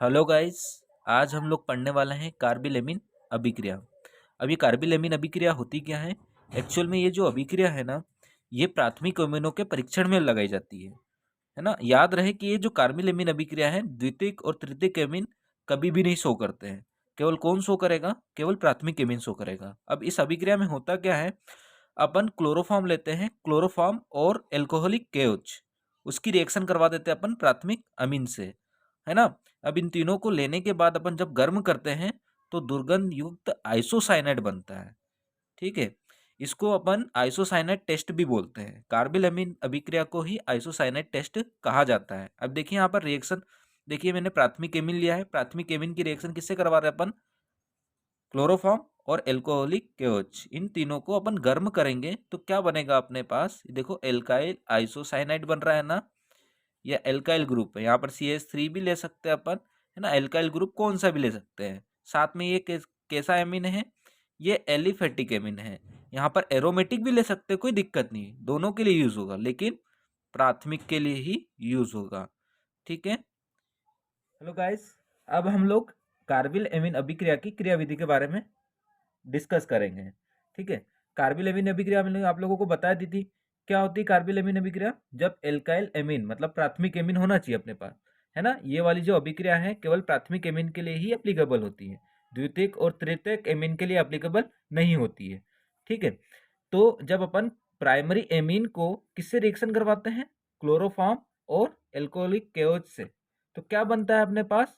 Hello guys. आज हम लोग पढ़ने वाले हैं कार्बिल-एमीन अभिक्रिया। अब ये कार्बिल-एमीन अभिक्रिया होती क्या है? एक्चुअल में ये जो अभिक्रिया है ना, ये प्राथमिक अमीनों के परीक्षण में लगाई जाती है ना। याद रहे कि ये जो कार्बिल-एमीन अभिक्रिया है, द्वितीयक और तृतीयक एमीन कभी भी नहीं शो करते हैं। केवल कौन शो करेगा? केवल प्राथमिक एमीन शो करेगा। अब इस अभिक्रिया में होता क्या है, अपन क्लोरोफॉर्म लेते हैं, क्लोरोफॉर्म और एल्कोहलिक केओच, उसकी रिएक्शन करवा देते हैं अपन प्राथमिक अमीन से, है ना। अब इन तीनों को लेने के बाद अपन जब गर्म करते हैं तो दुर्गंध युक्त आइसोसाइनाइड बनता है। ठीक है, इसको अपन आइसोसाइनाइड टेस्ट भी बोलते हैं। कार्बिल अमीन अभिक्रिया को ही आइसोसाइनाइड टेस्ट कहा जाता है। अब देखिए यहाँ पर रिएक्शन, देखिए मैंने प्राथमिक एमीन लिया है। प्राथमिक एमीन की रिएक्शन किससे करवा रहे हैं अपन? क्लोरोफॉर्म और एल्कोहलिक केओच, इन तीनों को अपन गर्म करेंगे तो क्या बनेगा अपने पास? देखो एल्काइल आइसोसाइनाइड बन रहा है ना। या एल्काइल ग्रुप है, यहाँ पर CH3 भी ले सकते हैं अपन, है ना। एल्काइल ग्रुप कौन सा भी ले सकते हैं। साथ में ये कैसा एमीन है? ये एलिफेटिक एमीन है। यहाँ पर एरोमेटिक भी ले सकते हैं, कोई दिक्कत नहीं, दोनों के लिए यूज होगा, लेकिन प्राथमिक के लिए ही यूज होगा। ठीक है। हेलो गाइस, अब हम लोग कार्बिल एमीन अभिक्रिया की क्रियाविधि के बारे में डिस्कस करेंगे। ठीक है, कार्बिल एमीन अभिक्रिया मैंने आप लोगों को बता दी थी। क्या होती है कार्बिल एमीन अभिक्रिया? जब एल्काइल एमीन मतलब प्राथमिक एमीन होना चाहिए अपने पास, है ना। ये वाली जो अभिक्रिया है केवल प्राथमिक एमीन के लिए ही एप्लीकेबल होती है, द्वितीयक और तृतीयक एमीन के लिए एप्लीकेबल नहीं होती है। ठीक है, तो जब अपन प्राइमरी एमीन को किससे रिएक्शन करवाते हैं? क्लोरोफॉर्म और एल्कोहलिक केओच से, तो क्या बनता है अपने पास?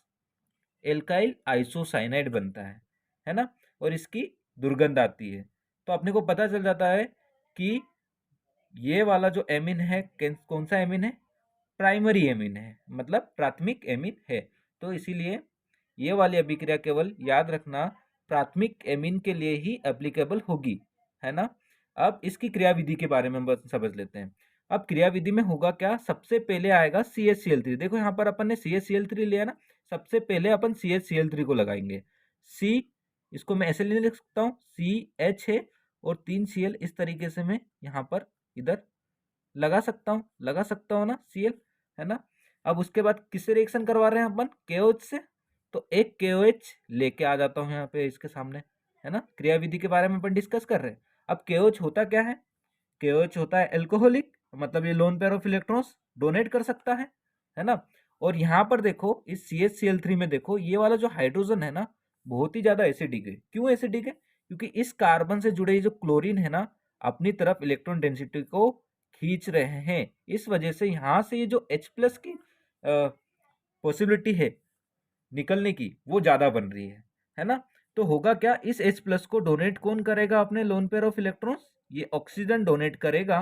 एल्काइल आइसोसाइनाइड बनता है ना। और इसकी दुर्गंध आती है। तो अपने को पता चल जाता है कि ये वाला जो एमीन है कौन सा एमीन है? प्राइमरी एमीन है, मतलब प्राथमिक एमीन है। तो इसीलिए ये वाली अभिक्रिया केवल याद रखना प्राथमिक एमीन के लिए ही एप्लीकेबल होगी, है ना। अब इसकी क्रियाविधि के बारे में बस समझ लेते हैं। अब क्रियाविधि में होगा क्या? सबसे पहले आएगा CH Cl3। देखो यहाँ पर अपन ने CH Cl3 लिया ना, सबसे पहले अपन CH Cl3 को लगाएंगे। C, इसको मैं ऐसे नहीं लिख सकता हूँ, CH है और 3Cl, इस तरीके से मैं यहाँ पर इधर लगा सकता हूँ ना Cl, है ना। अब उसके बाद किससे रिएक्शन करवा रहे हैं अपन? KOH से। तो एक KOH लेके आ जाता हूँ यहाँ पे इसके सामने, है ना। क्रियाविधि के बारे में अपन डिस्कस कर रहे हैं। अब KOH होता क्या है? KOH होता है एल्कोहलिक, मतलब ये lone pair of electrons donate कर सकता है ना। और यहाँ पर देखो इस CH Cl3 में देखो ये वाला जो हाइड्रोजन है ना, बहुत ही ज्यादा एसिडिक है। क्यों एसिडिक है? क्योंकि इस कार्बन से जुड़े जो क्लोरीन है ना, अपनी तरफ इलेक्ट्रॉन डेंसिटी को खींच रहे हैं। इस वजह से यहाँ से ये जो H+ की पॉसिबिलिटी है निकलने की, वो ज्यादा बन रही है ना। तो होगा क्या? इस H+ को डोनेट कौन करेगा अपने लोन पेयर ऑफ इलेक्ट्रॉन्स? ये ऑक्सीजन डोनेट करेगा,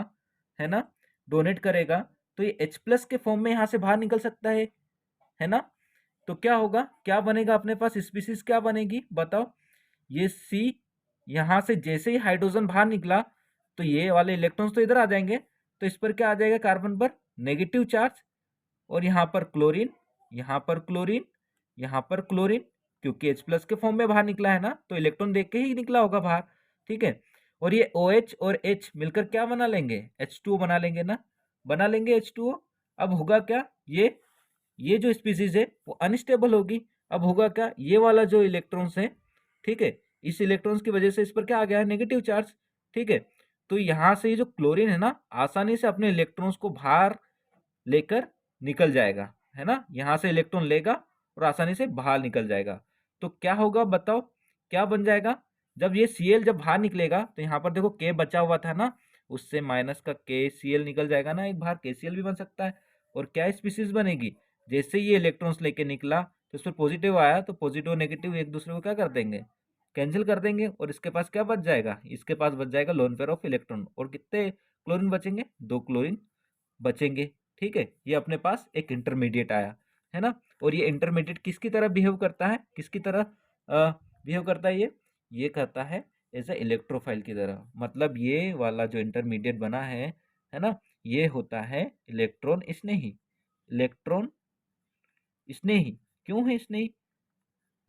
है ना। डोनेट करेगा तो ये H+ के फॉर्म में यहां से बाहर निकल सकता है ना। तो क्या होगा, क्या बनेगा अपने पास? स्पीसीज क्या बनेगी बताओ? ये C, यहां से जैसे ही हाइड्रोजन बाहर निकला तो ये वाले इलेक्ट्रॉन्स तो इधर आ जाएंगे, तो इस पर क्या आ जाएगा? कार्बन पर नेगेटिव चार्ज, और यहाँ पर क्लोरीन, यहाँ पर क्लोरीन, यहाँ पर क्लोरीन, क्योंकि H+ के फॉर्म में बाहर निकला है ना, तो इलेक्ट्रॉन देख के ही निकला होगा बाहर। ठीक है, और ये OH और H मिलकर क्या बना लेंगे? H2O बना लेंगे ना, बना लेंगे H2O। अब होगा क्या? ये जो स्पीसीज है वो अनस्टेबल होगी। अब होगा क्या? ये वाला जो इलेक्ट्रॉन्स है, ठीक है, इस इलेक्ट्रॉन्स की वजह से इस पर क्या आ गया है? Negative charge. ठीक है, तो यहाँ से ये जो क्लोरीन है ना, आसानी से अपने इलेक्ट्रॉन्स को बाहर लेकर निकल जाएगा, है ना। यहां से इलेक्ट्रॉन लेगा और आसानी से बाहर निकल जाएगा। तो क्या होगा बताओ, क्या बन जाएगा? जब ये Cl जब बाहर निकलेगा तो यहाँ पर देखो K बचा हुआ था ना, उससे माइनस का KCl निकल जाएगा ना, एक बाहर KCl भी बन सकता है। और क्या स्पीसीज बनेगी? जैसे ये इलेक्ट्रॉन्स लेके निकला तो इस पर पॉजिटिव आया, तो पॉजिटिव और नेगेटिव एक दूसरे को क्या कर देंगे? कैंसिल कर देंगे। और इसके पास क्या बच जाएगा? इसके पास बच जाएगा लोन पेयर ऑफ इलेक्ट्रॉन। और कितने क्लोरीन बचेंगे? 2 क्लोरीन बचेंगे। ठीक है, ये अपने पास एक इंटरमीडिएट आया, है ना। और ये इंटरमीडिएट किसकी तरह बिहेव करता है? किसकी तरह बिहेव करता है? ये करता है एज ए इलेक्ट्रोफाइल की तरह। मतलब ये वाला जो इंटरमीडिएट बना है ना, ये होता है इलेक्ट्रॉन स्नेही। इलेक्ट्रॉन स्नेही क्यों है स्नेही?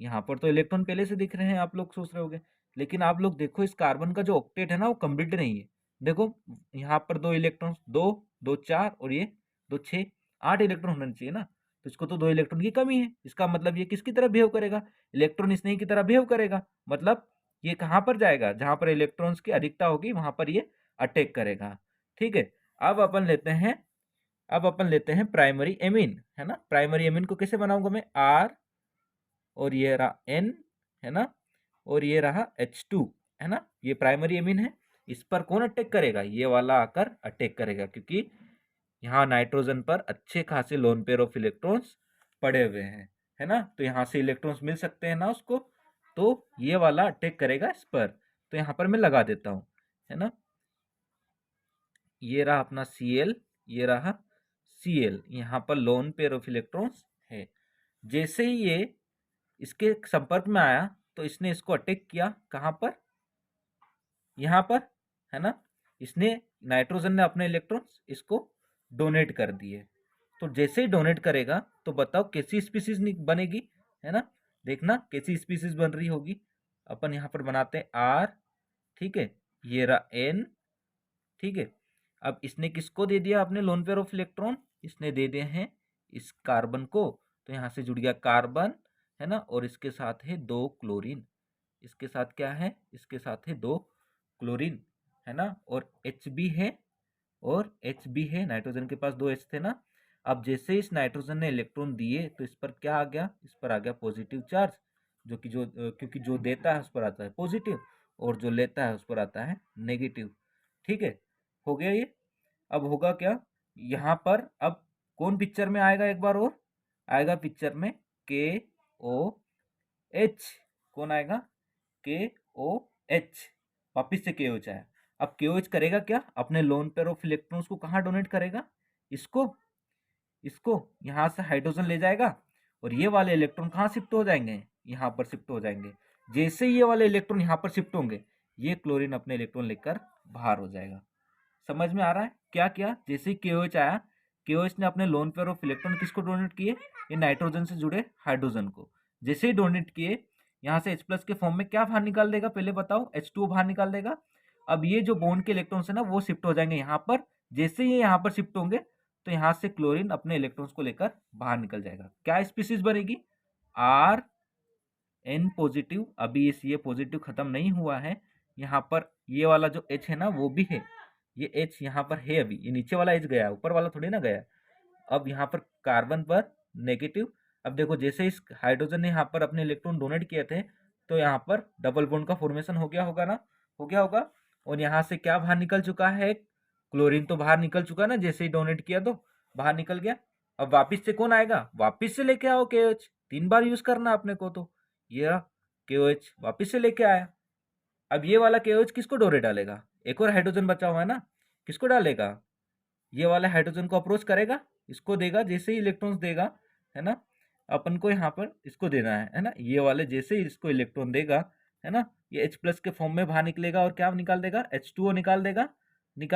यहाँ पर तो इलेक्ट्रॉन पहले से दिख रहे हैं, आप लोग सोच रहे होंगे, लेकिन आप लोग देखो इस कार्बन का जो ऑक्टेट है ना, वो कंप्लीट नहीं है। देखो यहाँ पर 2 इलेक्ट्रॉन, 2 2 4 और ये 2 6, 8 इलेक्ट्रॉन होना चाहिए ना। तो इसको तो 2 इलेक्ट्रॉन की कमी है, इसका मतलब ये किसकी तरह बिहेव करेगा, इलेक्ट्रॉन स्नेही की तरह बिहेव करेगा। मतलब ये कहाँ पर जाएगा, जहाँ पर इलेक्ट्रॉन्स की अधिकता होगी वहां पर ये अटैक करेगा। ठीक है, अब अपन लेते हैं प्राइमरी एमीन, है ना। प्राइमरी एमीन को कैसे बनाऊंगा मैं, R और ये रहा N, है ना, और ये रहा H2, है ना। ये प्राइमरी एमीन है, इस पर कौन अटैक करेगा, ये वाला आकर अटैक करेगा, क्योंकि यहाँ नाइट्रोजन पर अच्छे खासे लोन पेयर ऑफ इलेक्ट्रॉन्स पड़े हुए हैं, है ना। तो यहाँ से इलेक्ट्रॉन्स मिल सकते हैं ना उसको, तो ये वाला अटैक करेगा इस पर। तो यहाँ पर मैं लगा देता हूँ, है ना। ये रहा अपना Cl, ये रहा Cl, यहाँ पर लोन पेयर ऑफ इलेक्ट्रॉन्स है। जैसे ही ये इसके संपर्क में आया तो इसने इसको अटैक किया, कहाँ पर, यहाँ पर, है ना। इसने नाइट्रोजन ने अपने इलेक्ट्रॉन्स इसको डोनेट कर दिए। तो जैसे ही डोनेट करेगा तो बताओ कैसी स्पीसीज बनेगी, है ना। देखना कैसी स्पीसीज बन रही होगी। अपन यहाँ पर बनाते हैं R, ठीक है, ये रहा N, ठीक है। अब इसने किसको दे दिया अपने लोन पेयर ऑफ इलेक्ट्रॉन, इसने दे दिए हैं इस कार्बन को। तो यहाँ से जुड़ गया कार्बन, है ना, और इसके साथ है 2 क्लोरीन, इसके साथ क्या है, इसके साथ है 2 क्लोरीन, है ना, और Hb है, और Hb है, नाइट्रोजन के पास 2 H थे ना। अब जैसे इस नाइट्रोजन ने इलेक्ट्रॉन दिए तो इस पर क्या आ गया, इस पर आ गया पॉजिटिव चार्ज, क्योंकि जो देता है उस पर आता है पॉजिटिव और जो लेता है उस पर आता है नेगेटिव। ठीक है, हो गया ये। अब होगा क्या, यहाँ पर अब कौन पिक्चर में आएगा, एक बार और आएगा पिक्चर में KOH, कौन आएगा, KOH, वापिस से KOH आया। अब KOH करेगा क्या, अपने लोन पेयर ऑफ इलेक्ट्रॉन्स को कहाँ डोनेट करेगा, इसको यहाँ से हाइड्रोजन ले जाएगा, और ये वाले इलेक्ट्रॉन कहाँ शिफ्ट हो जाएंगे, यहाँ पर शिफ्ट हो जाएंगे। जैसे ही ये वाले इलेक्ट्रॉन यहाँ पर शिफ्ट होंगे, ये क्लोरीन अपने इलेक्ट्रॉन लेकर बाहर हो जाएगा। समझ में आ रहा है क्या किया, जैसे ही KOH आया, KOH ने अपने लोन पेयर ऑफ इलेक्ट्रॉन किसको डोनेट किए, ये नाइट्रोजन से जुड़े हाइड्रोजन को। जैसे ही डोनेट किए, यहाँ से H+ के फॉर्म में क्या बाहर निकाल देगा, पहले बताओ, H2O बाहर निकाल देगा। अब ये जो बॉन्ड के इलेक्ट्रॉन्स है ना, वो शिफ्ट हो जाएंगे यहाँ पर। जैसे ही ये यहाँ पर शिफ्ट होंगे तो यहाँ से क्लोरीन अपने इलेक्ट्रॉन्स को लेकर बाहर निकल जाएगा। क्या स्पीसीज बनेगी, Rn पॉजिटिव। अभी इस ये पॉजिटिव खत्म नहीं हुआ है, यहाँ पर ये वाला जो H है ना वो भी है, ये H यहाँ पर है, अभी ये नीचे वाला H गया, ऊपर वाला थोड़ी ना गया। अब यहाँ पर कार्बन पर नेगेटिव। अब देखो जैसे इस हाइड्रोजन ने यहाँ पर अपने इलेक्ट्रॉन डोनेट किए थे तो यहाँ पर डबल बॉन्ड का फॉर्मेशन हो गया होगा ना, हो गया होगा। और यहाँ से क्या बाहर निकल चुका है, क्लोरीन तो बाहर निकल चुका ना, जैसे ही डोनेट किया तो बाहर निकल गया। अब वापिस से कौन आएगा, वापिस से लेके आओ KOH, 3 बार यूज करना अपने को। तो ये KOH वापिस से लेके आया। अब ये वाला KOH किसको डोरे डालेगा, एक और हाइड्रोजन बचा हुआ है ना, किसको डालेगा, ये वाले हाइड्रोजन को अप्रोच करेगा, इसको देगा, जैसे ही इलेक्ट्रॉन्स देगा, है ना, अपन को यहाँ पर इसको देना है ना, ये वाले जैसे ही इसको इलेक्ट्रॉन देगा, है ना, ये H+ के फॉर्म में बाहर निकलेगा और क्या निकाल देगा, H2O निकाल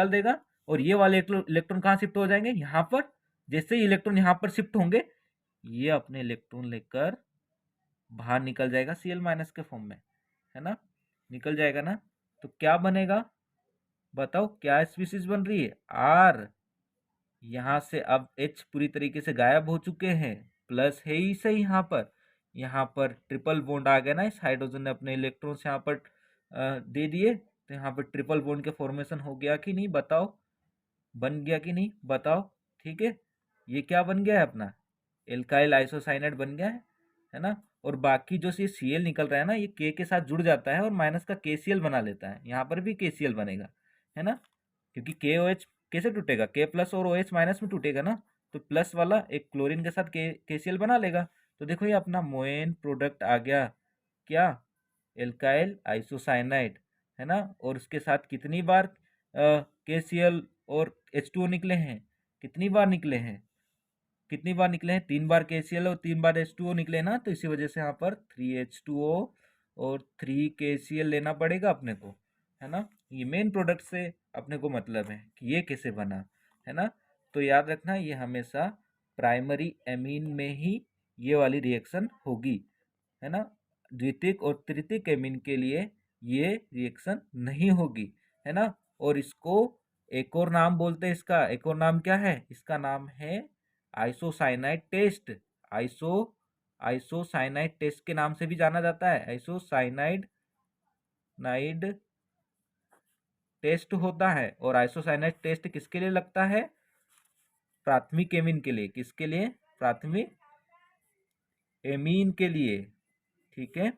देगा। और ये वाले इलेक्ट्रॉन कहाँ शिफ्ट हो जाएंगे, यहाँ पर। जैसे ही इलेक्ट्रॉन यहाँ पर शिफ्ट होंगे, ये अपने इलेक्ट्रॉन लेकर बाहर निकल जाएगा Cl- के फॉर्म में, है ना, निकल जाएगा ना। तो क्या बनेगा, बताओ क्या स्पीसीज बन रही है, R। यहाँ से अब H पूरी तरीके से गायब हो चुके हैं, प्लस है ही सही यहाँ पर ट्रिपल बॉन्ड आ गया ना, इस हाइड्रोजन ने अपने इलेक्ट्रॉन्स यहाँ पर दे दिए, तो यहाँ पर ट्रिपल बॉन्ड के फॉर्मेशन हो गया कि नहीं, बताओ, बन गया कि नहीं, बताओ। ठीक है, ये क्या बन गया है अपना, एल्काइल आइसोसाइनेट बन गया है ना। और बाकी जो ये Cl निकल रहा है ना, ये K के साथ जुड़ जाता है और माइनस का KCl बना लेता है, यहाँ पर भी KCl बनेगा, है ना, क्योंकि KOH कैसे टूटेगा, K+ और OH- में टूटेगा ना, तो प्लस वाला एक क्लोरीन के साथ KCl बना लेगा। तो देखो ये अपना मोएन प्रोडक्ट आ गया, क्या, एल्काइल आइसोसाइनाइड, है ना। और उसके साथ कितनी बार KCl और H2O निकले हैं, कितनी बार निकले हैं, 3 बार KCl और 3 बार H2O निकले ना। तो इसी वजह से यहाँ पर 3H2O और 3 KCl लेना पड़ेगा अपने को, है ना। ये मेन प्रोडक्ट से अपने को मतलब है कि ये कैसे बना, है ना। तो याद रखना ये हमेशा प्राइमरी एमीन में ही ये वाली रिएक्शन होगी, है ना। द्वितीयक और तृतीयक एमीन के लिए ये रिएक्शन नहीं होगी, है ना। और इसको एक और नाम बोलते हैं, इसका एक और नाम क्या है, इसका नाम है आइसोसाइनाइड टेस्ट, आइसोसाइनाइड टेस्ट के नाम से भी जाना जाता है। आइसोसाइनाइड टेस्ट होता है। और आइसोसाइनाइड टेस्ट किसके लिए लगता है? प्राथमिक एमीन के लिए। किसके लिए? प्राथमिक एमीन के लिए। ठीक है।